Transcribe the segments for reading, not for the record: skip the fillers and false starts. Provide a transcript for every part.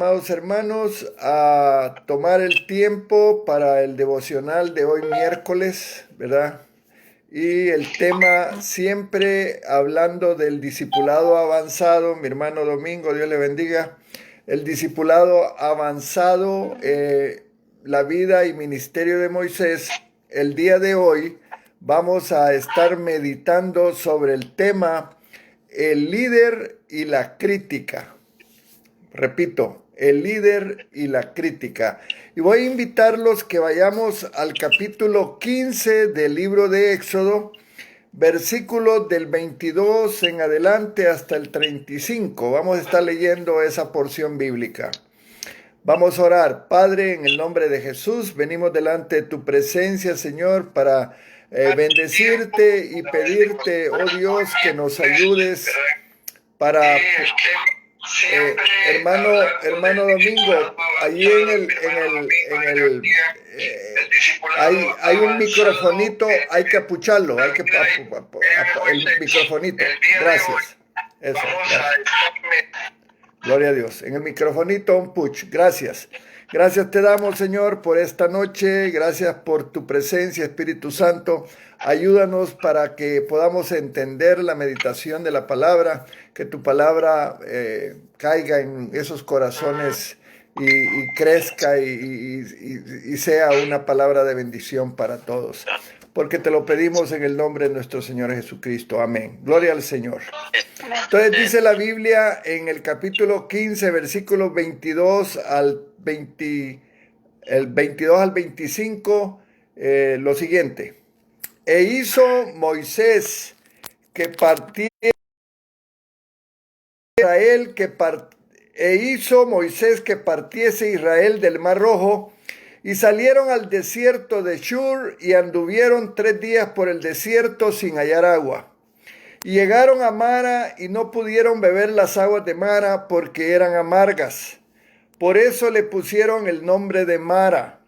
Amados hermanos, a tomar el tiempo para el devocional de hoy miércoles, ¿verdad? Y el tema siempre hablando del discipulado avanzado, mi hermano Domingo, Dios le bendiga. El discipulado avanzado, la vida y ministerio de Moisés. El día de hoy vamos a estar meditando sobre el tema el líder y la crítica. Repito, el líder y la crítica. Y voy a invitarlos que vayamos al capítulo 15 del libro de Éxodo, versículos del 22 en adelante hasta el 35. Vamos a estar leyendo esa porción bíblica. Vamos a orar. Padre, en el nombre de Jesús, venimos delante de tu presencia, Señor, para bendecirte y pedirte, oh Dios, que nos ayudes para... hermano Domingo, allí hay un microfonito, hay que apucharlo, el microfonito. Gracias. Eso, gracias. Gloria a Dios. En el microfonito un push. Gracias. Gracias te damos, Señor, por esta noche. Gracias por tu presencia, Espíritu Santo. Ayúdanos para que podamos entender la meditación de la palabra, que tu palabra caiga en esos corazones y crezca y sea una palabra de bendición para todos. Porque te lo pedimos en el nombre de nuestro Señor Jesucristo. Amén. Gloria al Señor. Entonces dice la Biblia en el capítulo 15, versículos 22 al 25, lo siguiente. E hizo Moisés que partiese Israel del Mar Rojo, y salieron al desierto de Shur y anduvieron 3 días por el desierto sin hallar agua. Y llegaron a Mara y no pudieron beber las aguas de Mara porque eran amargas. Por eso le pusieron el nombre de Mara.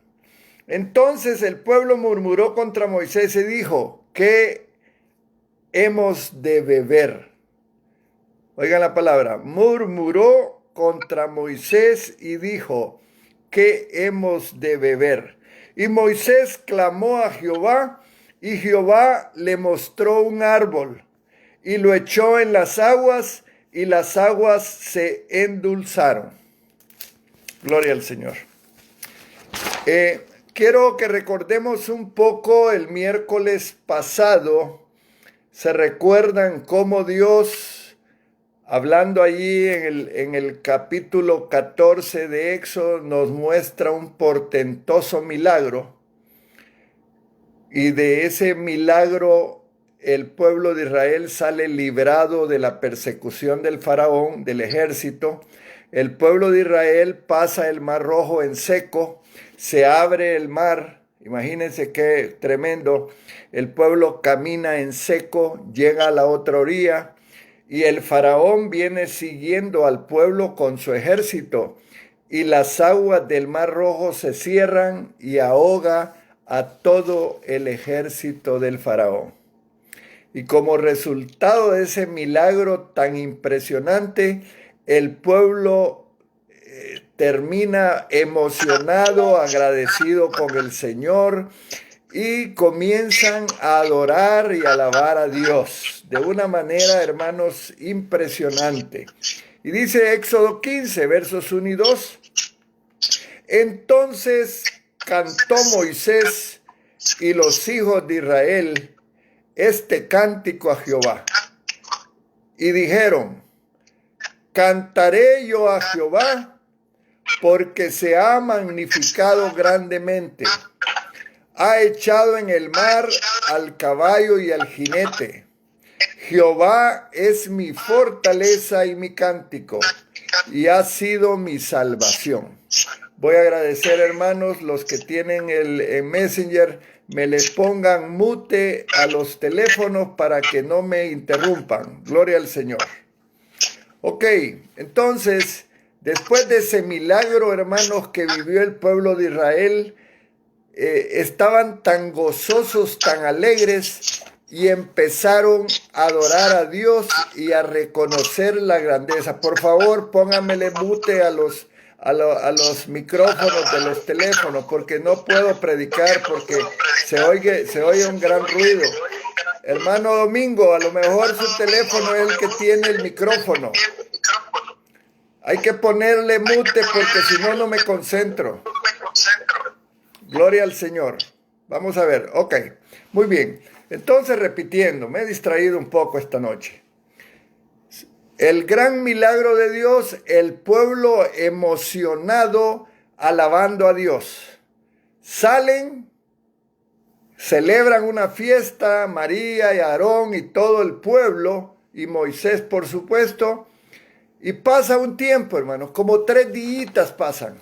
Entonces el pueblo murmuró contra Moisés y dijo: ¿qué hemos de beber? Oigan la palabra, murmuró contra Moisés y dijo: ¿qué hemos de beber? Y Moisés clamó a Jehová, y Jehová le mostró un árbol, y lo echó en las aguas, y las aguas se endulzaron. Gloria al Señor. Quiero que recordemos un poco el miércoles pasado. ¿Se recuerdan cómo Dios, hablando allí en el capítulo 14 de Éxodo, nos muestra un portentoso milagro? Y de ese milagro el pueblo de Israel sale librado de la persecución del faraón, del ejército. El pueblo de Israel pasa el Mar Rojo en seco, se abre el mar. Imagínense qué tremendo. El pueblo camina en seco, llega a la otra orilla, y el faraón viene siguiendo al pueblo con su ejército, y las aguas del Mar Rojo se cierran y ahoga a todo el ejército del faraón. Y como resultado de ese milagro tan impresionante, el pueblo termina emocionado, agradecido con el Señor, y comienzan a adorar y alabar a Dios de una manera, hermanos, impresionante. Y dice Éxodo 15, versos 1 y 2. Entonces cantó Moisés y los hijos de Israel este cántico a Jehová, y dijeron: cantaré yo a Jehová, porque se ha magnificado grandemente. Ha echado en el mar al caballo y al jinete. Jehová es mi fortaleza y mi cántico, y ha sido mi salvación. Voy a agradecer, hermanos, los que tienen el Messenger, me les pongan mute a los teléfonos para que no me interrumpan. Gloria al Señor. Ok, entonces, después de ese milagro, hermanos, que vivió el pueblo de Israel, estaban tan gozosos, tan alegres, y empezaron a adorar a Dios y a reconocer la grandeza. Por favor, pónganmele mute a a los micrófonos de los teléfonos porque no puedo predicar porque se oye un gran ruido. Hermano Domingo, a lo mejor su teléfono es el que tiene el micrófono. Hay que ponerle mute porque si no, no me concentro. Gloria al Señor. Vamos a ver. Ok, muy bien. Entonces, repitiendo, me he distraído un poco esta noche. El gran milagro de Dios, el pueblo emocionado alabando a Dios. Salen, celebran una fiesta, María y Aarón y todo el pueblo, y Moisés por supuesto, y pasa un tiempo, hermanos, como 3 días pasan.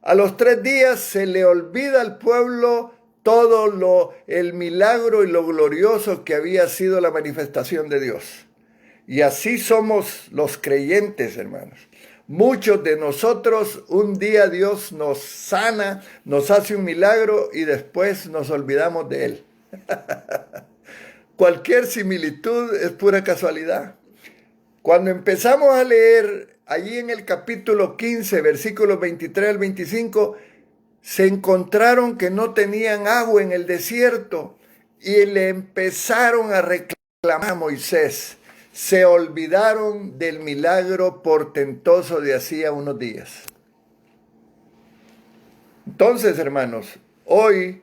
A los 3 días se le olvida al pueblo todo el milagro y lo glorioso que había sido la manifestación de Dios. Y así somos los creyentes, hermanos. Muchos de nosotros, un día Dios nos sana, nos hace un milagro y después nos olvidamos de él. Cualquier similitud es pura casualidad. Cuando empezamos a leer allí en el capítulo 15, versículos 23 al 25, se encontraron que no tenían agua en el desierto y le empezaron a reclamar a Moisés. Se olvidaron del milagro portentoso de hacía unos días. Entonces, hermanos, hoy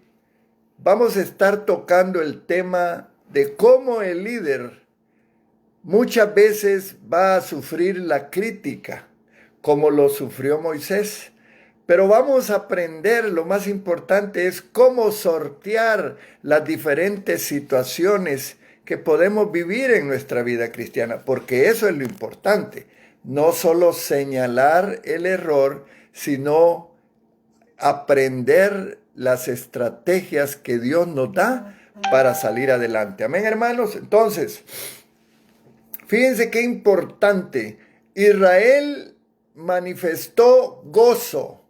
vamos a estar tocando el tema de cómo el líder muchas veces va a sufrir la crítica, como lo sufrió Moisés. Pero vamos a aprender, lo más importante es cómo sortear las diferentes situaciones que podemos vivir en nuestra vida cristiana, porque eso es lo importante. No solo señalar el error, sino aprender las estrategias que Dios nos da para salir adelante. Amén, hermanos. Entonces, fíjense qué importante. Israel manifestó gozo,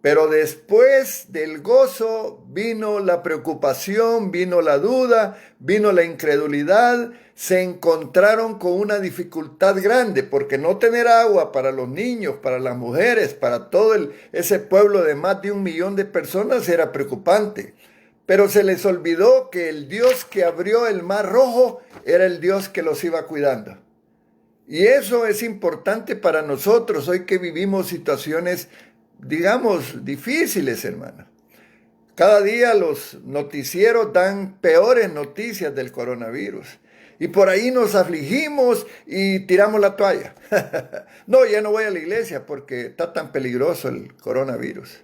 pero después del gozo vino la preocupación, vino la duda, vino la incredulidad. Se encontraron con una dificultad grande porque no tener agua para los niños, para las mujeres, para todo ese pueblo de más de 1 millón de personas era preocupante. Pero se les olvidó que el Dios que abrió el mar rojo era el Dios que los iba cuidando. Y eso es importante para nosotros hoy que vivimos situaciones, digamos, difíciles, hermano. Cada día los noticieros dan peores noticias del coronavirus. Y por ahí nos afligimos y tiramos la toalla. No, ya no voy a la iglesia porque está tan peligroso el coronavirus.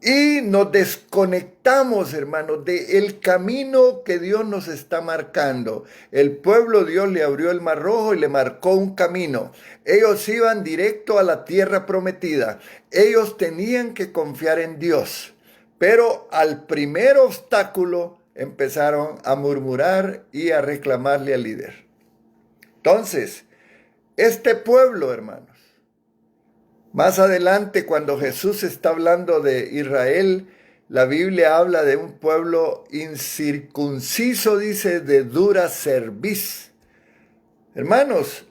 Y nos desconectamos, hermanos, del camino que Dios nos está marcando. El pueblo, Dios le abrió el mar rojo y le marcó un camino. Ellos iban directo a la tierra prometida. Ellos tenían que confiar en Dios. Pero al primer obstáculo empezaron a murmurar y a reclamarle al líder. Entonces, este pueblo, hermanos, más adelante, cuando Jesús está hablando de Israel, la Biblia habla de un pueblo incircunciso, dice, de dura cerviz. Hermanos,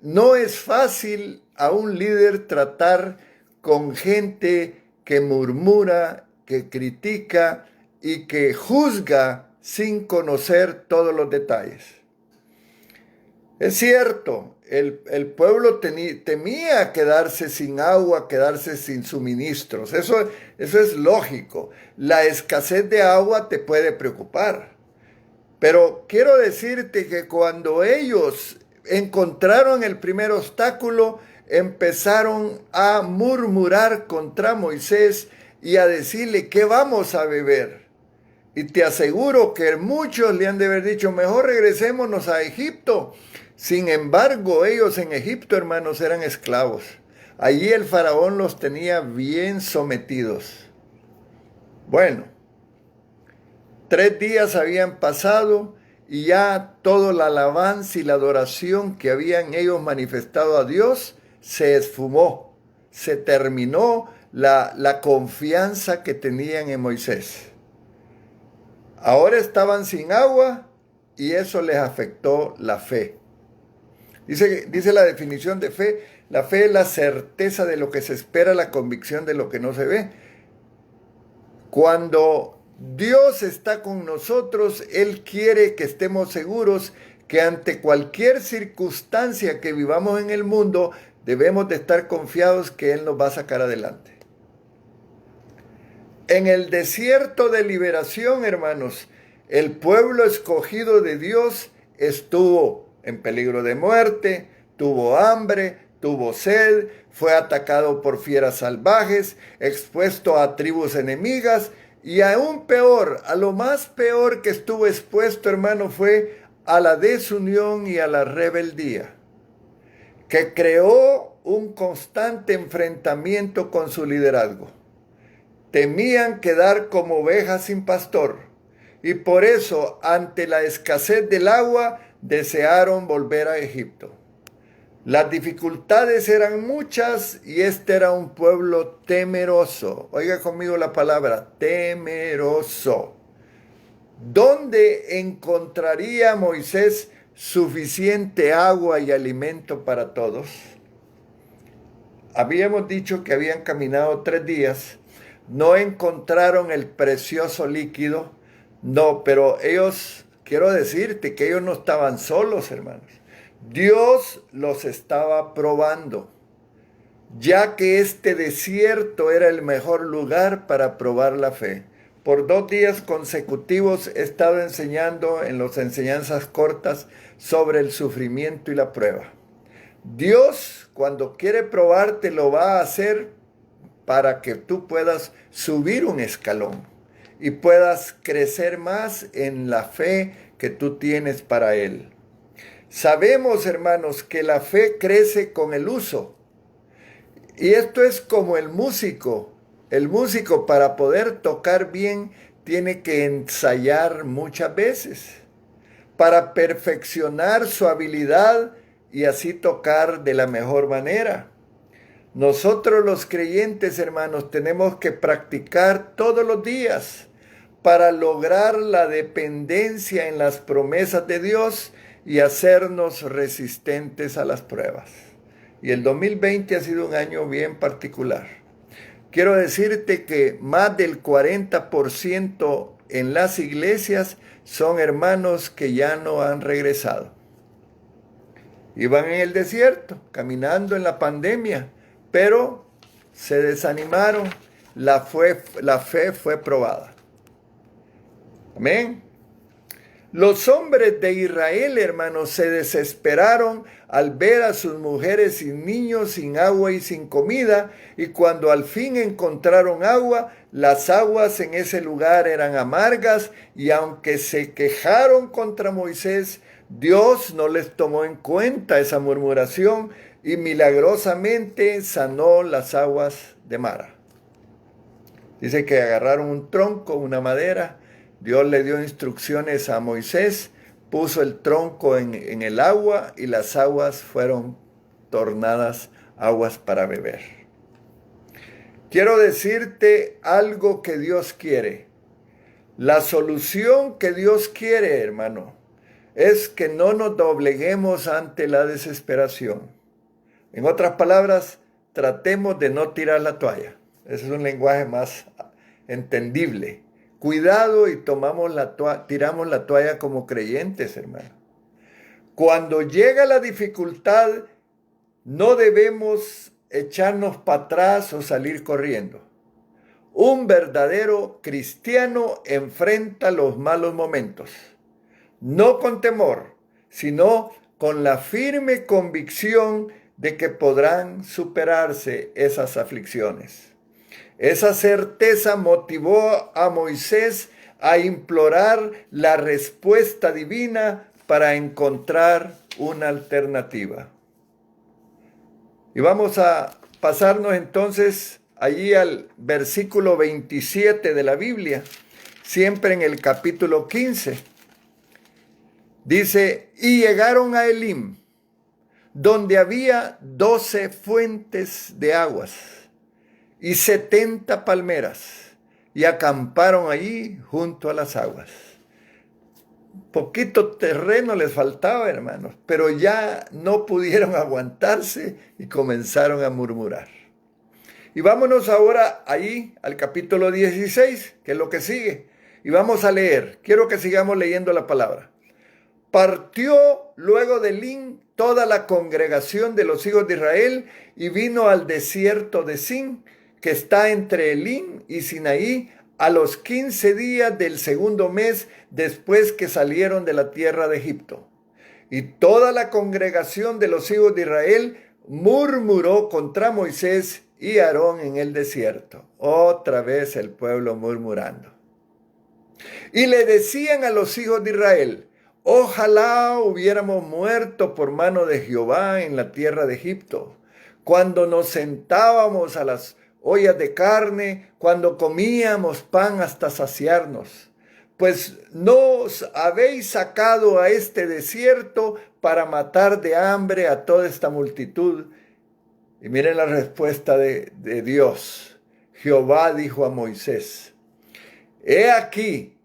no es fácil a un líder tratar con gente que murmura, que critica y que juzga sin conocer todos los detalles. Es cierto, el pueblo temía quedarse sin agua, quedarse sin suministros. Eso es lógico. La escasez de agua te puede preocupar. Pero quiero decirte que cuando ellos encontraron el primer obstáculo, empezaron a murmurar contra Moisés y a decirle, ¿qué vamos a beber? Y te aseguro que muchos le han de haber dicho, mejor regresémonos a Egipto. Sin embargo, ellos en Egipto, hermanos, eran esclavos. Allí el faraón los tenía bien sometidos. Bueno, 3 días habían pasado y ya toda la alabanza y la adoración que habían ellos manifestado a Dios se esfumó. Se terminó la confianza que tenían en Moisés. Ahora estaban sin agua y eso les afectó la fe. Dice la definición de fe, La fe es la certeza de lo que se espera, la convicción de lo que no se ve. Cuando Dios está con nosotros, Él quiere que estemos seguros que ante cualquier circunstancia que vivamos en el mundo, debemos de estar confiados que Él nos va a sacar adelante. En el desierto de liberación, hermanos, el pueblo escogido de Dios estuvo en peligro de muerte, tuvo hambre, tuvo sed, fue atacado por fieras salvajes, expuesto a tribus enemigas y aún peor, a lo más peor que estuvo expuesto, hermano, fue a la desunión y a la rebeldía, que creó un constante enfrentamiento con su liderazgo. Temían quedar como ovejas sin pastor y por eso, ante la escasez del agua, desearon volver a Egipto. Las dificultades eran muchas y este era un pueblo temeroso. Oiga conmigo la palabra, temeroso. ¿Dónde encontraría Moisés suficiente agua y alimento para todos? Habíamos dicho que habían caminado 3 días. No encontraron el precioso líquido. No, pero quiero decirte que ellos no estaban solos, hermanos. Dios los estaba probando, ya que este desierto era el mejor lugar para probar la fe. Por 2 días consecutivos he estado enseñando en las enseñanzas cortas sobre el sufrimiento y la prueba. Dios, cuando quiere probarte, lo va a hacer para que tú puedas subir un escalón y puedas crecer más en la fe que tú tienes para Él. Sabemos, hermanos, que la fe crece con el uso. Y esto es como el músico. El músico, para poder tocar bien, tiene que ensayar muchas veces para perfeccionar su habilidad y así tocar de la mejor manera. Nosotros los creyentes, hermanos, tenemos que practicar todos los días para lograr la dependencia en las promesas de Dios y hacernos resistentes a las pruebas. Y el 2020 ha sido un año bien particular. Quiero decirte que más del 40% en las iglesias son hermanos que ya no han regresado. Iban en el desierto, caminando en la pandemia, pero se desanimaron, la fe fue probada. Amén. Los hombres de Israel, hermanos, se desesperaron al ver a sus mujeres y niños sin agua y sin comida, y cuando al fin encontraron agua, las aguas en ese lugar eran amargas, y aunque se quejaron contra Moisés, Dios no les tomó en cuenta esa murmuración y milagrosamente sanó las aguas de Mara. Dice que agarraron un tronco, una madera. Dios le dio instrucciones a Moisés, puso el tronco en el agua y las aguas fueron tornadas aguas para beber. Quiero decirte algo que Dios quiere. La solución que Dios quiere, hermano, es que no nos dobleguemos ante la desesperación. En otras palabras, tratemos de no tirar la toalla. Ese es un lenguaje más entendible. Cuidado y tiramos la toalla como creyentes, hermano. Cuando llega la dificultad, no debemos echarnos para atrás o salir corriendo. Un verdadero cristiano enfrenta los malos momentos, no con temor, sino con la firme convicción de que podrán superarse esas aflicciones. Esa certeza motivó a Moisés a implorar la respuesta divina para encontrar una alternativa. Y vamos a pasarnos entonces allí al versículo 27 de la Biblia, siempre en el capítulo 15. Dice, y llegaron a Elim, donde había 12 fuentes de aguas y 70 palmeras, y acamparon allí junto a las aguas. Poquito terreno les faltaba, hermanos, pero ya no pudieron aguantarse y comenzaron a murmurar. Y vámonos ahora ahí al capítulo 16, que es lo que sigue. Y vamos a leer. Quiero que sigamos leyendo la palabra. Partió luego de Elín toda la congregación de los hijos de Israel y vino al desierto de Sin, que está entre Elín y Sinaí, a los 15 días del segundo mes después que salieron de la tierra de Egipto. Y toda la congregación de los hijos de Israel murmuró contra Moisés y Aarón en el desierto. Otra vez el pueblo murmurando. Y le decían a los hijos de Israel: ojalá hubiéramos muerto por mano de Jehová en la tierra de Egipto, cuando nos sentábamos a las ollas de carne, cuando comíamos pan hasta saciarnos. Pues nos habéis sacado a este desierto para matar de hambre a toda esta multitud. Y miren la respuesta de Dios. Jehová dijo a Moisés: he aquí,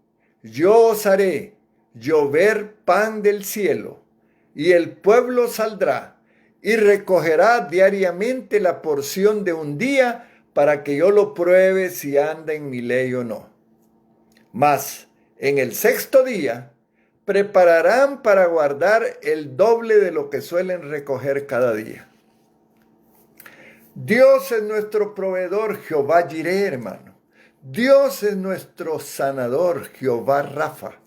yo os haré llover pan del cielo, y el pueblo saldrá y recogerá diariamente la porción de un día para que yo lo pruebe si anda en mi ley o no. Mas en el sexto día prepararán para guardar el doble de lo que suelen recoger cada día. Dios es nuestro proveedor, Jehová Jireh, hermano. Dios es nuestro sanador, Jehová Rafa.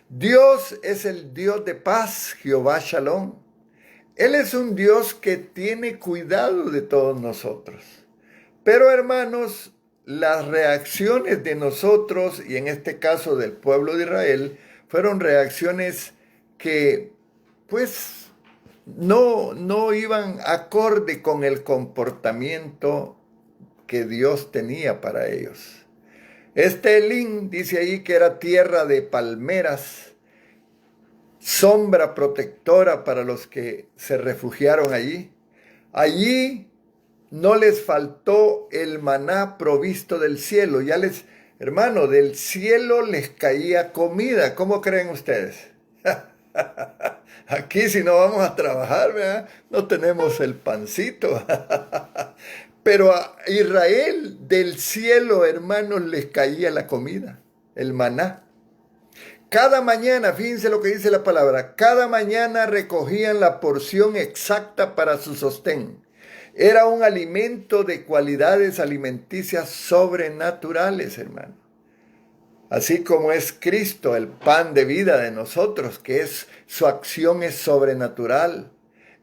Dios es el Dios de paz, Jehová Shalom. Él es un Dios que tiene cuidado de todos nosotros. Pero, hermanos, las reacciones de nosotros, y en este caso del pueblo de Israel, fueron reacciones que, pues, no iban acorde con el comportamiento que Dios tenía para ellos. Este Elín dice ahí que era tierra de palmeras, sombra protectora para los que se refugiaron allí. Allí no les faltó el maná provisto del cielo. Hermano, del cielo les caía comida. ¿Cómo creen ustedes? Aquí si no vamos a trabajar, ¿verdad? No tenemos el pancito. Pero a Israel del cielo, hermanos, les caía la comida, el maná. Cada mañana, fíjense lo que dice la palabra, cada mañana recogían la porción exacta para su sostén. Era un alimento de cualidades alimenticias sobrenaturales, hermano. Así como es Cristo, el pan de vida de nosotros, su acción es sobrenatural.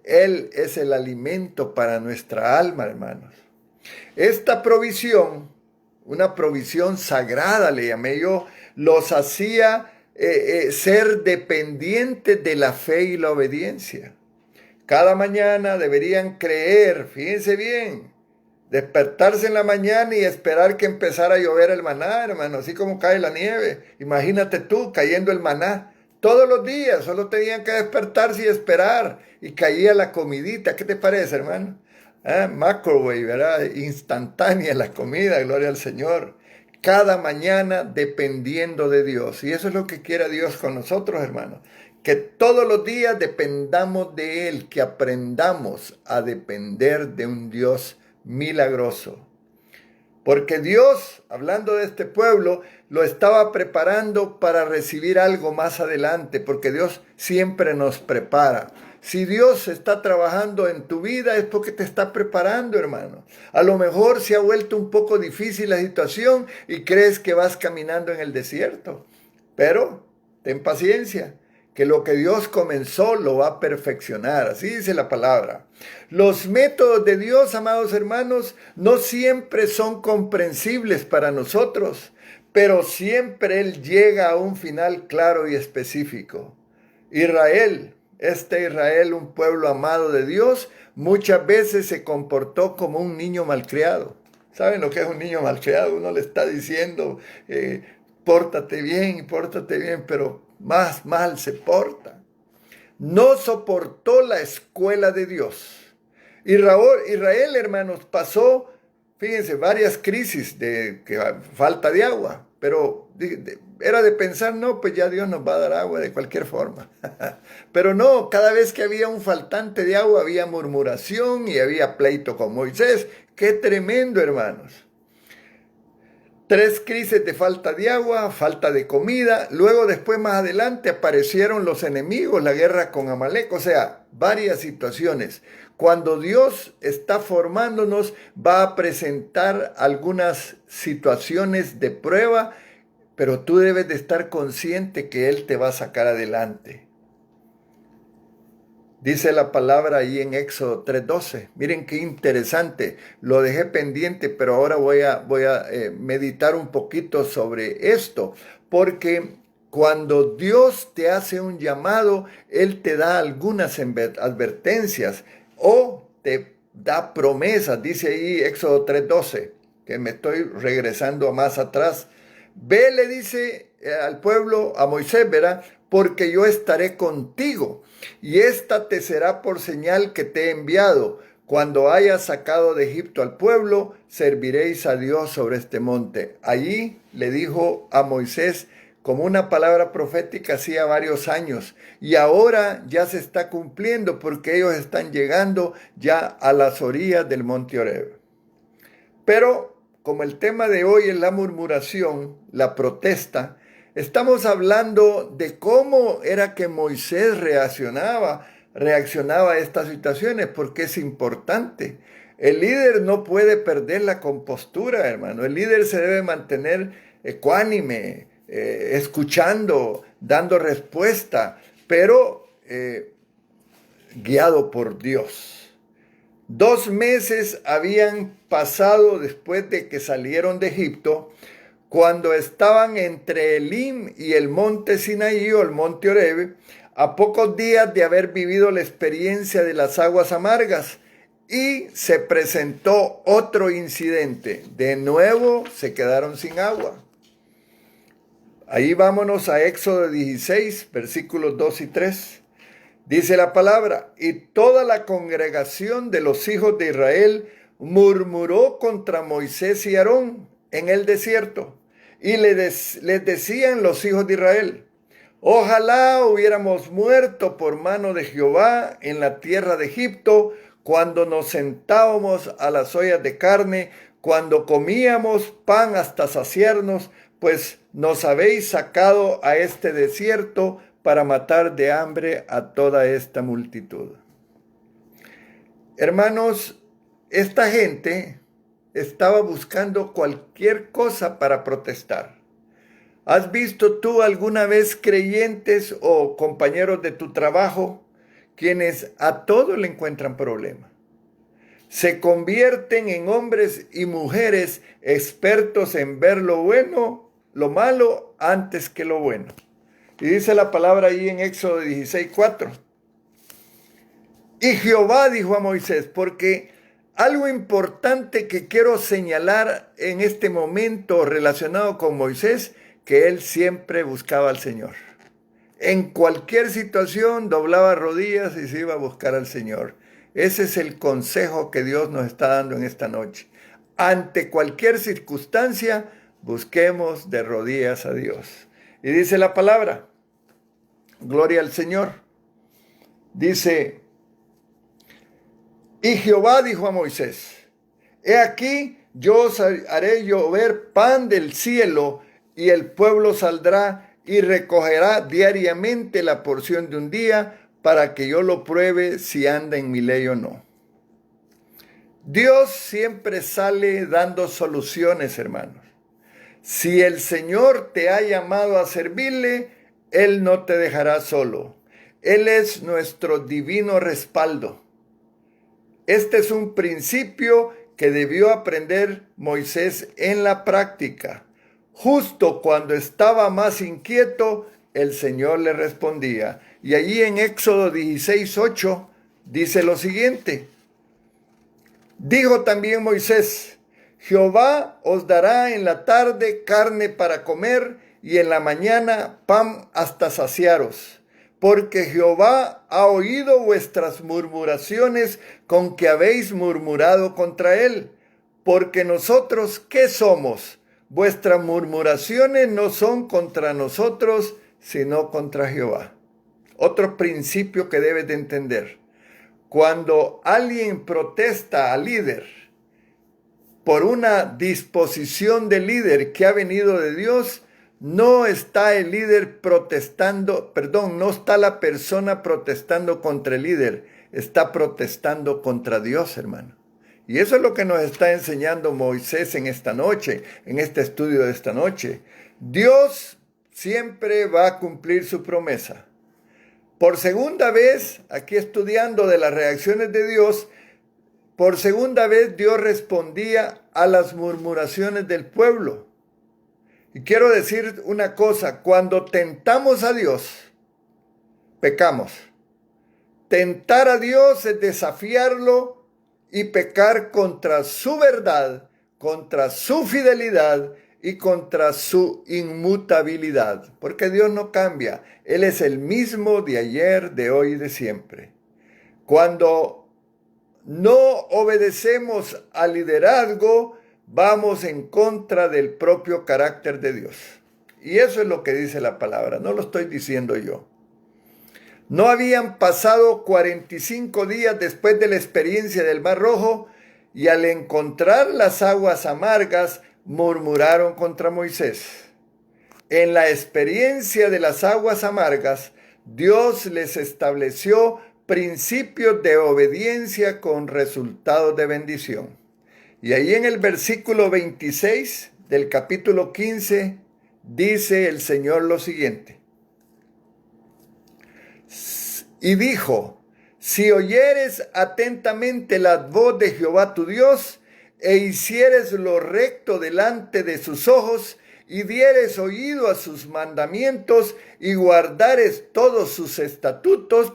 Él es el alimento para nuestra alma, hermanos. Esta provisión, una provisión sagrada le llamé yo, los hacía ser dependientes de la fe y la obediencia. Cada mañana deberían creer, fíjense bien, despertarse en la mañana y esperar que empezara a llover el maná, hermano, así como cae la nieve. Imagínate tú cayendo el maná. Todos los días solo tenían que despertarse y esperar y caía la comidita. ¿Qué te parece, hermano? Microwave, ¿verdad? Instantánea la comida, gloria al Señor. Cada mañana dependiendo de Dios. Y eso es lo que quiere Dios con nosotros, hermanos. Que todos los días dependamos de Él, que aprendamos a depender de un Dios milagroso. Porque Dios, hablando de este pueblo, lo estaba preparando para recibir algo más adelante, porque Dios siempre nos prepara. Si Dios está trabajando en tu vida es porque te está preparando, hermano. A lo mejor se ha vuelto un poco difícil la situación y crees que vas caminando en el desierto. Pero ten paciencia, que lo que Dios comenzó lo va a perfeccionar. Así dice la palabra. Los métodos de Dios, amados hermanos, no siempre son comprensibles para nosotros, pero siempre Él llega a un final claro y específico. Israel, un pueblo amado de Dios, muchas veces se comportó como un niño malcriado. ¿Saben lo que es un niño malcriado? Uno le está diciendo, pórtate bien, pero más mal se porta. No soportó la escuela de Dios. Israel, hermanos, pasó, fíjense, varias crisis de falta de agua, pero era de pensar, no, pues ya Dios nos va a dar agua de cualquier forma. Pero no, cada vez que había un faltante de agua había murmuración y había pleito con Moisés. ¡Qué tremendo, hermanos! 3 crisis de falta de agua, falta de comida. Luego, después, más adelante, aparecieron los enemigos, la guerra con Amalek. O sea, varias situaciones. Cuando Dios está formándonos, va a presentar algunas situaciones de prueba, pero tú debes de estar consciente que Él te va a sacar adelante. Dice la palabra ahí en Éxodo 3:12. Miren qué interesante. Lo dejé pendiente, pero ahora voy a meditar un poquito sobre esto. Porque cuando Dios te hace un llamado, Él te da algunas advertencias o te da promesas. Dice ahí Éxodo 3:12, que me estoy regresando más atrás. Ve, le dice al pueblo, a Moisés, ¿verdad? Porque yo estaré contigo, y esta te será por señal que te he enviado. Cuando hayas sacado de Egipto al pueblo, serviréis a Dios sobre este monte. Allí le dijo a Moisés como una palabra profética hacía varios años, y ahora ya se está cumpliendo porque ellos están llegando ya a las orillas del monte Oreb. Pero como el tema de hoy es la murmuración, la protesta, estamos hablando de cómo era que Moisés reaccionaba a estas situaciones, porque es importante. El líder no puede perder la compostura, hermano. El líder se debe mantener ecuánime, escuchando, dando respuesta, pero guiado por Dios. 2 meses habían pasado después de que salieron de Egipto, cuando estaban entre Elim y el monte Sinaí o el monte Oreb, a pocos días de haber vivido la experiencia de las aguas amargas, y se presentó otro incidente. De nuevo se quedaron sin agua. Ahí vámonos a Éxodo 16, versículos 2 y 3. Dice la palabra: y toda la congregación de los hijos de Israel murmuró contra Moisés y Aarón en el desierto. Y les decían los hijos de Israel: ojalá hubiéramos muerto por mano de Jehová en la tierra de Egipto, cuando nos sentábamos a las ollas de carne, cuando comíamos pan hasta saciarnos, pues nos habéis sacado a este desierto para matar de hambre a toda esta multitud. Hermanos, esta gente estaba buscando cualquier cosa para protestar. ¿Has visto tú alguna vez creyentes o compañeros de tu trabajo quienes a todo le encuentran problema? Se convierten en hombres y mujeres expertos en ver lo bueno, lo malo antes que lo bueno. Y dice la palabra ahí en Éxodo 16:4. Y Jehová dijo a Moisés, porque algo importante que quiero señalar en este momento relacionado con Moisés, que él siempre buscaba al Señor. En cualquier situación doblaba rodillas y se iba a buscar al Señor. Ese es el consejo que Dios nos está dando en esta noche. Ante cualquier circunstancia, busquemos de rodillas a Dios. Y dice la palabra, gloria al Señor. Dice, y Jehová dijo a Moisés, he aquí, yo os haré llover pan del cielo, y el pueblo saldrá y recogerá diariamente la porción de un día, para que yo lo pruebe si anda en mi ley o no. Dios siempre sale dando soluciones, hermanos. Si el Señor te ha llamado a servirle, Él no te dejará solo. Él es nuestro divino respaldo. Este es un principio que debió aprender Moisés en la práctica. Justo cuando estaba más inquieto, el Señor le respondía. Y allí en Éxodo 16:8 dice lo siguiente. Dijo también Moisés, Jehová os dará en la tarde carne para comer, y en la mañana pan hasta saciaros. Porque Jehová ha oído vuestras murmuraciones con que habéis murmurado contra él. Porque nosotros, ¿qué somos? vuestras murmuraciones no son contra nosotros, sino contra Jehová. Otro principio que debes de entender. Cuando alguien protesta al líder por una disposición del líder que ha venido de Dios, no está el líder no está la persona protestando contra el líder, está protestando contra Dios, hermano. Y eso es lo que nos está enseñando Moisés en esta noche, en este estudio de esta noche. Dios siempre va a cumplir su promesa. Por segunda vez, aquí estudiando de las reacciones de Dios, por segunda vez Dios respondía a las murmuraciones del pueblo. Y quiero decir una cosa, cuando tentamos a Dios, pecamos. Tentar a Dios es desafiarlo y pecar contra su verdad, contra su fidelidad y contra su inmutabilidad. Porque Dios no cambia. Él es el mismo de ayer, de hoy y de siempre. Cuando no obedecemos al liderazgo, vamos en contra del propio carácter de Dios. Y eso es lo que dice la palabra, no lo estoy diciendo yo. No habían pasado 45 días después de la experiencia del Mar Rojo y al encontrar las aguas amargas, murmuraron contra Moisés. En la experiencia de las aguas amargas, Dios les estableció principios de obediencia con resultados de bendición. Y ahí en el versículo 26 del capítulo 15 dice el Señor lo siguiente. Y dijo, si oyeres atentamente la voz de Jehová tu Dios, e hicieres lo recto delante de sus ojos, y dieres oído a sus mandamientos, y guardares todos sus estatutos,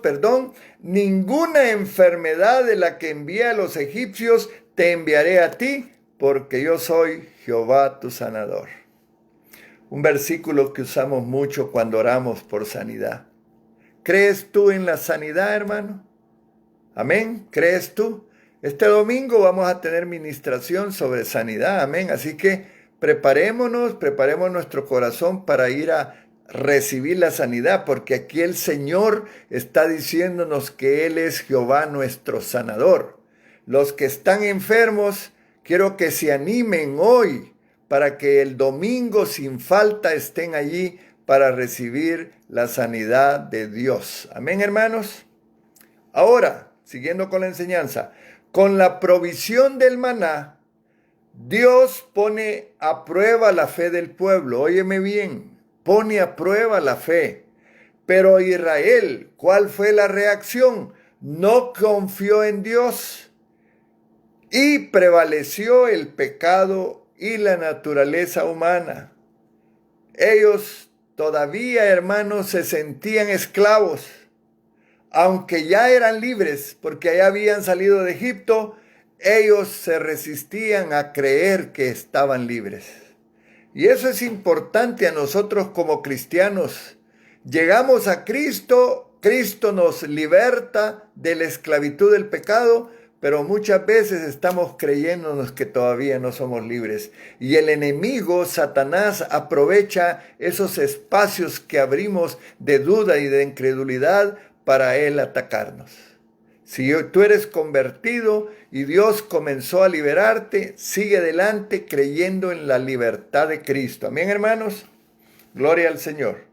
ninguna enfermedad de la que envié a los egipcios te enviaré a ti, porque yo soy Jehová tu sanador. Un versículo que usamos mucho cuando oramos por sanidad. ¿Crees tú en la sanidad, hermano? Amén. ¿Crees tú? Este domingo vamos a tener ministración sobre sanidad. Amén. Así que preparemos nuestro corazón para ir a recibir la sanidad, porque aquí el Señor está diciéndonos que Él es Jehová nuestro sanador. Los que están enfermos, quiero que se animen hoy para que el domingo sin falta estén allí para recibir la sanidad de Dios. Amén, hermanos. Ahora, siguiendo con la enseñanza, con la provisión del maná, Dios pone a prueba la fe del pueblo. Óyeme bien, pone a prueba la fe. Pero Israel, ¿cuál fue la reacción? No confió en Dios y prevaleció el pecado y la naturaleza humana. Ellos todavía, hermanos, se sentían esclavos, aunque ya eran libres, porque ya habían salido de Egipto. Ellos se resistían a creer que estaban libres. Y eso es importante a nosotros como cristianos. Llegamos a Cristo, Cristo nos liberta de la esclavitud del pecado, pero muchas veces estamos creyéndonos que todavía no somos libres. Y el enemigo, Satanás, aprovecha esos espacios que abrimos de duda y de incredulidad para él atacarnos. Si tú eres convertido y Dios comenzó a liberarte, sigue adelante creyendo en la libertad de Cristo. Amén, hermanos. Gloria al Señor.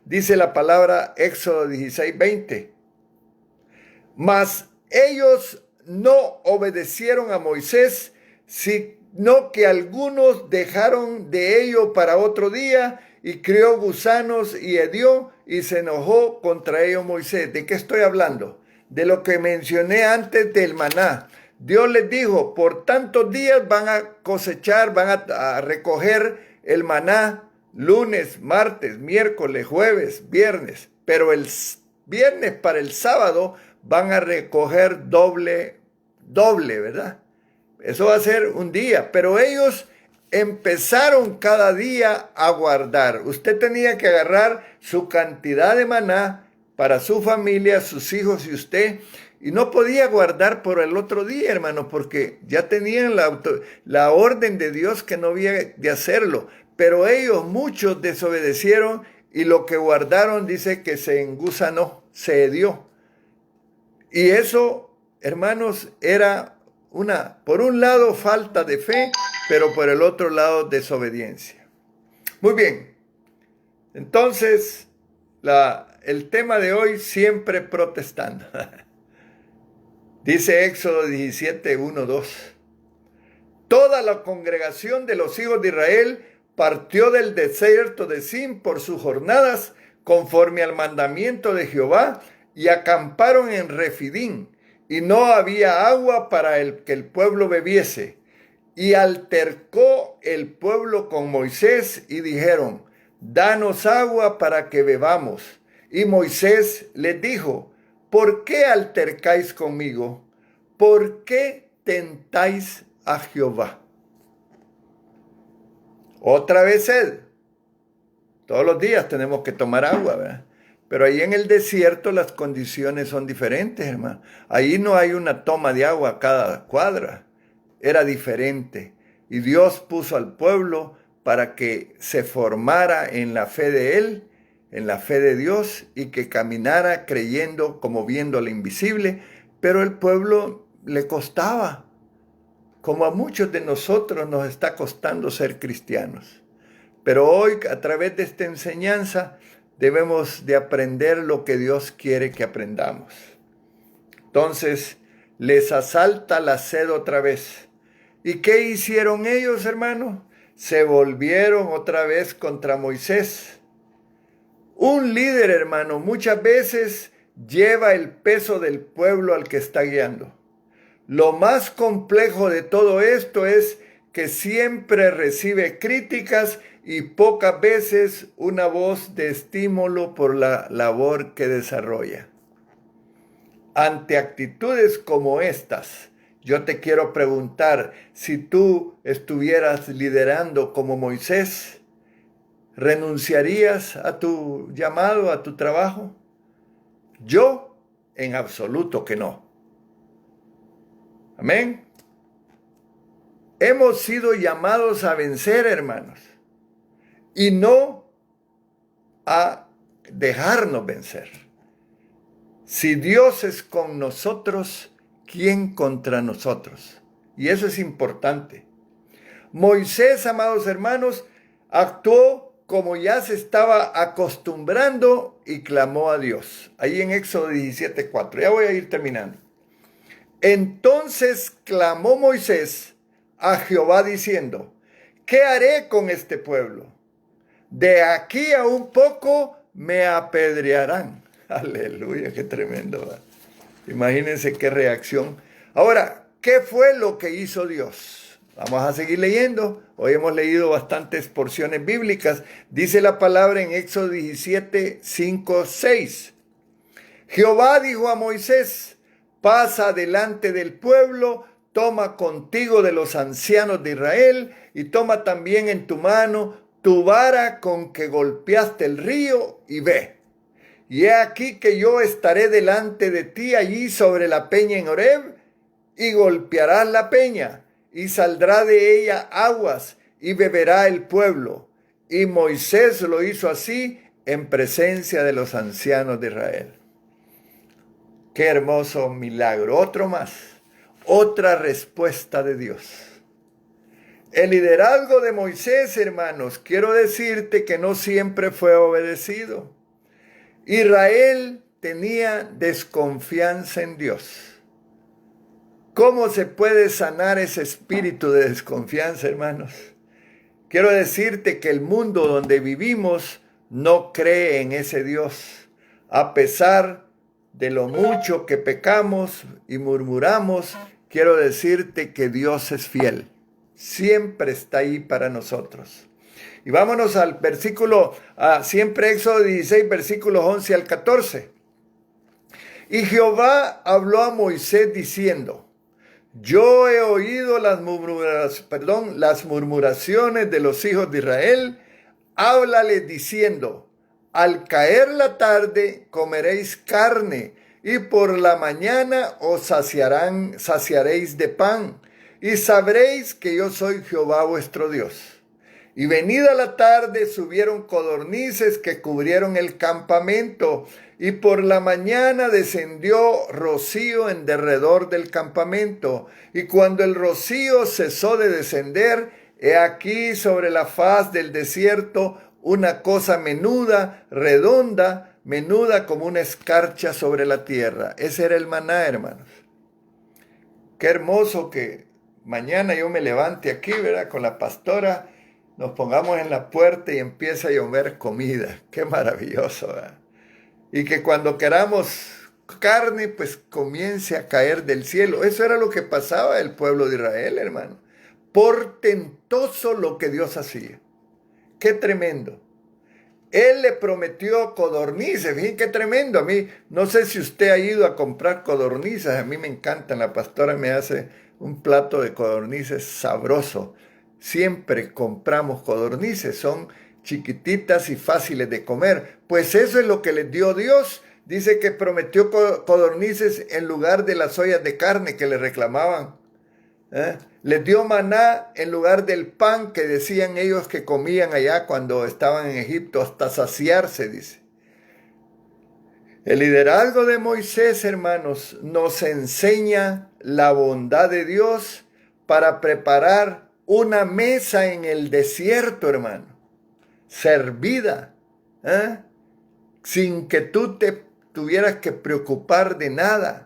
Dice la palabra Éxodo 16:20. Mas ellos no obedecieron a Moisés, sino que algunos dejaron de ello para otro día, y crió gusanos y hedió, y se enojó contra ellos Moisés. ¿De qué estoy hablando? De lo que mencioné antes del maná. Dios les dijo, por tantos días van a cosechar, van a recoger el maná, lunes, martes, miércoles, jueves, viernes, pero el viernes para el sábado van a recoger doble, ¿verdad? Eso va a ser un día, pero ellos empezaron cada día a guardar. Usted tenía que agarrar su cantidad de maná para su familia, sus hijos y usted, y no podía guardar por el otro día, hermanos, porque ya tenían la orden de Dios que no había de hacerlo. Pero ellos, muchos, desobedecieron y lo que guardaron dice que se engusanó, se hedió. Y eso, hermanos, era por un lado, falta de fe, pero por el otro lado, desobediencia. Muy bien. Entonces, el tema de hoy, siempre protestando. Dice Éxodo 17, 1, 2. Toda la congregación de los hijos de Israel partió del desierto de Sin por sus jornadas, conforme al mandamiento de Jehová, y acamparon en Refidín, y no había agua para que el pueblo bebiese. Y altercó el pueblo con Moisés, y dijeron: danos agua para que bebamos. Y Moisés les dijo: ¿por qué altercáis conmigo? ¿Por qué tentáis a Jehová? Otra vez sed. Todos los días tenemos que tomar agua, ¿verdad? Pero ahí en el desierto las condiciones son diferentes, hermano. Ahí no hay una toma de agua a cada cuadra. Era diferente. Y Dios puso al pueblo para que se formara en la fe de Él, en la fe de Dios, y que caminara creyendo como viendo lo invisible. Pero el pueblo le costaba, como a muchos de nosotros nos está costando ser cristianos. Pero hoy, a través de esta enseñanza, debemos de aprender lo que Dios quiere que aprendamos. Entonces, les asalta la sed otra vez. ¿Y qué hicieron ellos, hermano? Se volvieron otra vez contra Moisés. Un líder, hermano, muchas veces lleva el peso del pueblo al que está guiando. Lo más complejo de todo esto es que siempre recibe críticas y pocas veces una voz de estímulo por la labor que desarrolla. Ante actitudes como estas, yo te quiero preguntar, si tú estuvieras liderando como Moisés, ¿renunciarías a tu llamado, a tu trabajo? Yo, en absoluto que no. Amén. Hemos sido llamados a vencer, hermanos, y no a dejarnos vencer. Si Dios es con nosotros, ¿quién contra nosotros? Y eso es importante. Moisés, amados hermanos, actuó como ya se estaba acostumbrando y clamó a Dios. Ahí en Éxodo 17:4. Ya voy a ir terminando. Entonces clamó Moisés a Jehová diciendo: ¿qué haré con este pueblo? De aquí a un poco me apedrearán. Aleluya, qué tremendo, ¿verdad? Imagínense qué reacción. Ahora, ¿qué fue lo que hizo Dios? Vamos a seguir leyendo. Hoy hemos leído bastantes porciones bíblicas. Dice la palabra en Éxodo 17, 5, 6. Jehová dijo a Moisés: pasa delante del pueblo, toma contigo de los ancianos de Israel, y toma también en tu mano tu vara con que golpeaste el río, y ve. Y he aquí que yo estaré delante de ti allí sobre la peña en Horeb, y golpearás la peña, y saldrá de ella aguas, y beberá el pueblo. Y Moisés lo hizo así en presencia de los ancianos de Israel. Qué hermoso milagro. Otro más. Otra respuesta de Dios. El liderazgo de Moisés, hermanos, quiero decirte que no siempre fue obedecido. Israel tenía desconfianza en Dios. ¿Cómo se puede sanar ese espíritu de desconfianza, hermanos? Quiero decirte que el mundo donde vivimos no cree en ese Dios, a pesar de lo mucho que pecamos y murmuramos. Quiero decirte que Dios es fiel. Siempre está ahí para nosotros. Y vámonos al versículo, siempre Éxodo 16, versículos 11 al 14. Y Jehová habló a Moisés diciendo: yo he oído las murmuraciones de los hijos de Israel. Háblales diciendo: al caer la tarde comeréis carne, y por la mañana os saciaréis de pan, y sabréis que yo soy Jehová vuestro Dios. Y venida la tarde subieron codornices que cubrieron el campamento, y por la mañana descendió rocío en derredor del campamento. Y cuando el rocío cesó de descender, he aquí sobre la faz del desierto una cosa menuda, redonda, menuda como una escarcha sobre la tierra. Ese era el maná, hermanos. Qué hermoso que mañana yo me levante aquí, ¿verdad? Con la pastora, nos pongamos en la puerta y empieza a llover comida. Qué maravilloso, ¿verdad? Y que cuando queramos carne, pues comience a caer del cielo. Eso era lo que pasaba el pueblo de Israel, hermano. Portentoso lo que Dios hacía. Qué tremendo. Él le prometió codornices. Fíjense qué tremendo. A mí, no sé si usted ha ido a comprar codornices. A mí me encantan. La pastora me hace un plato de codornices sabroso. Siempre compramos codornices. Son chiquititas y fáciles de comer. Pues eso es lo que les dio Dios. Dice que prometió codornices en lugar de las ollas de carne que le reclamaban. Les dio maná en lugar del pan que decían ellos que comían allá cuando estaban en Egipto, hasta saciarse, dice. El liderazgo de Moisés, hermanos, nos enseña la bondad de Dios para preparar una mesa en el desierto, hermano, servida, sin que tú te tuvieras que preocupar de nada.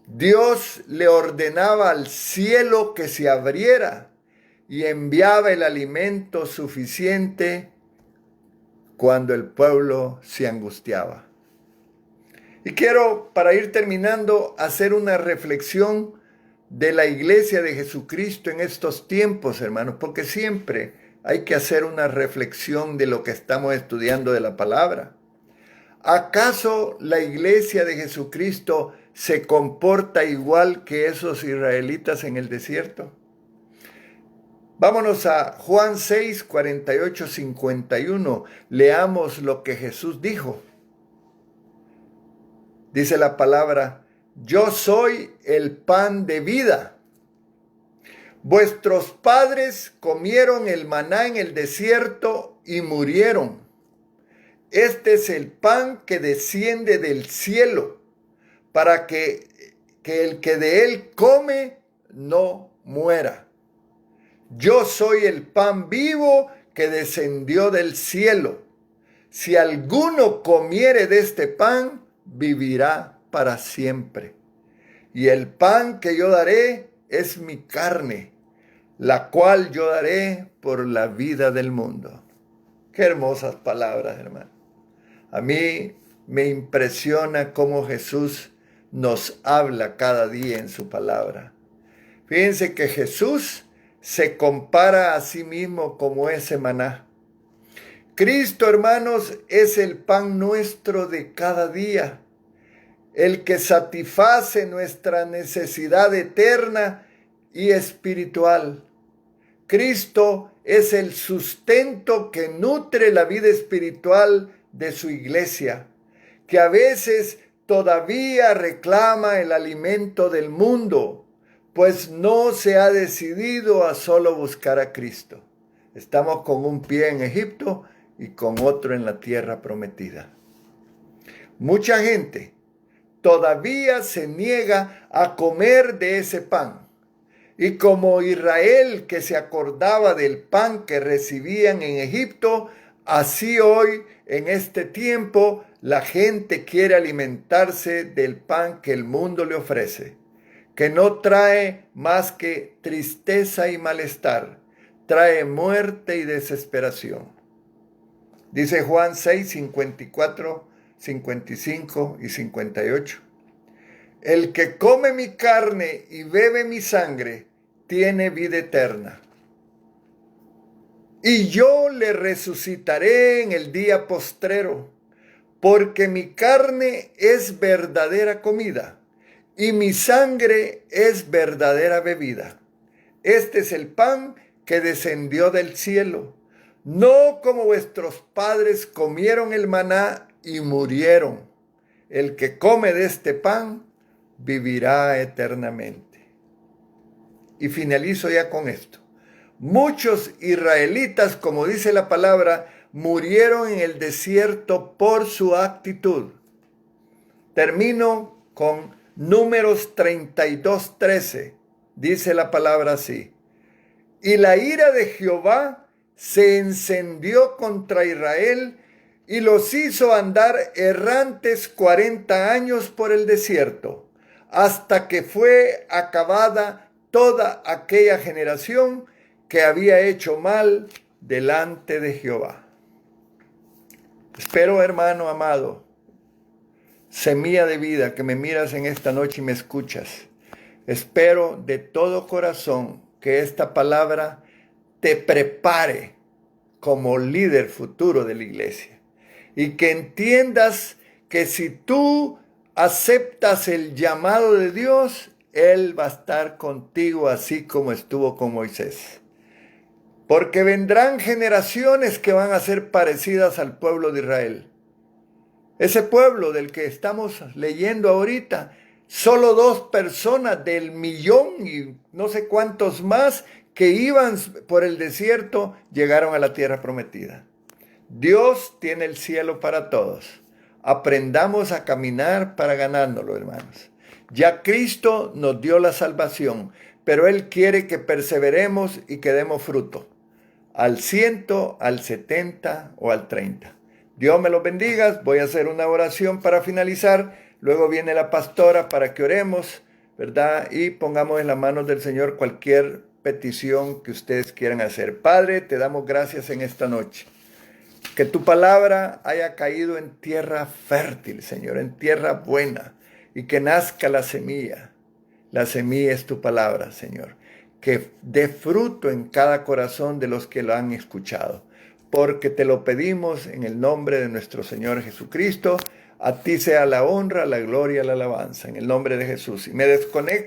Dios le ordenaba al cielo que se abriera y enviaba el alimento suficiente cuando el pueblo se angustiaba. Y quiero, para ir terminando, hacer una reflexión de la iglesia de Jesucristo en estos tiempos, hermanos, porque siempre hay que hacer una reflexión de lo que estamos estudiando de la palabra. ¿Acaso la iglesia de Jesucristo se comporta igual que esos israelitas en el desierto? Vámonos a Juan 6, 48, 51. Leamos lo que Jesús dijo. Dice la palabra: yo soy el pan de vida. Vuestros padres comieron el maná en el desierto y murieron. Este es el pan que desciende del cielo, para que el que de él come no muera. Yo soy el pan vivo que descendió del cielo. Si alguno comiere de este pan, vivirá para siempre. Y el pan que yo daré es mi carne, la cual yo daré por la vida del mundo. Qué hermosas palabras, hermano. A mí me impresiona cómo Jesús nos habla cada día en su palabra. Fíjense que Jesús se compara a sí mismo como ese maná. Cristo, hermanos, es el pan nuestro de cada día, el que satisface nuestra necesidad eterna y espiritual. Cristo es el sustento que nutre la vida espiritual de su iglesia, que a veces todavía reclama el alimento del mundo, pues no se ha decidido a solo buscar a Cristo. Estamos con un pie en Egipto y con otro en la tierra prometida. Mucha gente todavía se niega a comer de ese pan. Y como Israel, que se acordaba del pan que recibían en Egipto, así hoy, en este tiempo, la gente quiere alimentarse del pan que el mundo le ofrece, que no trae más que tristeza y malestar, trae muerte y desesperación. Dice Juan 6, 54, 55 y 58. El que come mi carne y bebe mi sangre tiene vida eterna, y yo le resucitaré en el día postrero, porque mi carne es verdadera comida y mi sangre es verdadera bebida. Este es el pan que descendió del cielo, no como vuestros padres comieron el maná y murieron. el que come de este pan vivirá eternamente. Y finalizo ya con esto. Muchos israelitas, como dice la palabra, murieron en el desierto por su actitud. Termino con Números 32:13. Dice la palabra así: y la ira de Jehová se encendió contra Israel y los hizo andar errantes 40 años por el desierto, hasta que fue acabada toda aquella generación que había hecho mal delante de Jehová. Espero, hermano amado, semilla de vida, que me miras en esta noche y me escuchas. Espero de todo corazón que esta palabra te prepare como líder futuro de la iglesia y que entiendas que si tú aceptas el llamado de Dios, Él va a estar contigo así como estuvo con Moisés. Porque vendrán generaciones que van a ser parecidas al pueblo de Israel. Ese pueblo del que estamos leyendo ahorita, solo 2 personas del 1,000,000 y no sé cuántos más que iban por el desierto llegaron a la tierra prometida. Dios tiene el cielo para todos. Aprendamos a caminar para ganárnoslo, hermanos. Ya Cristo nos dio la salvación, pero Él quiere que perseveremos y que demos fruto. Al 100, al 70 o al 30. Dios me los bendiga. Voy a hacer una oración para finalizar. Luego viene la pastora para que oremos, ¿verdad? Y pongamos en las manos del Señor cualquier petición que ustedes quieran hacer. Padre, te damos gracias en esta noche. Que tu palabra haya caído en tierra fértil, Señor, en tierra buena, y que nazca la semilla. La semilla es tu palabra, Señor. Que dé fruto en cada corazón de los que lo han escuchado. Porque te lo pedimos en el nombre de nuestro Señor Jesucristo. A ti sea la honra, la gloria, la alabanza. En el nombre de Jesús. Y me desconecto.